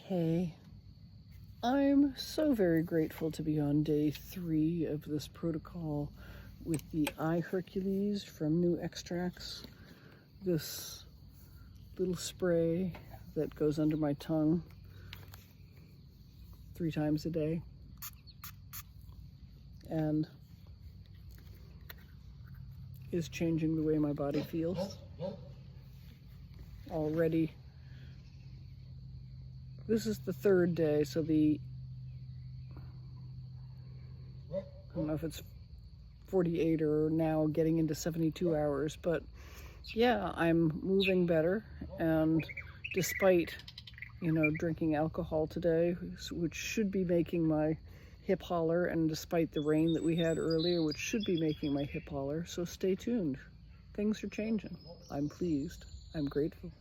Hey, I'm so very grateful to be on day 3 of this protocol with the iHeRQles from New Extracts. This little spray that goes under my tongue 3 times a day. And is changing the way my body feels. Already, this is the 3rd day, so I don't know if it's 48 or now getting into 72 hours, but yeah, I'm moving better. And despite, drinking alcohol today, which should be making my hip holler, and despite the rain that we had earlier, which should be making my hip holler, so stay tuned. Things are changing. I'm pleased. I'm grateful.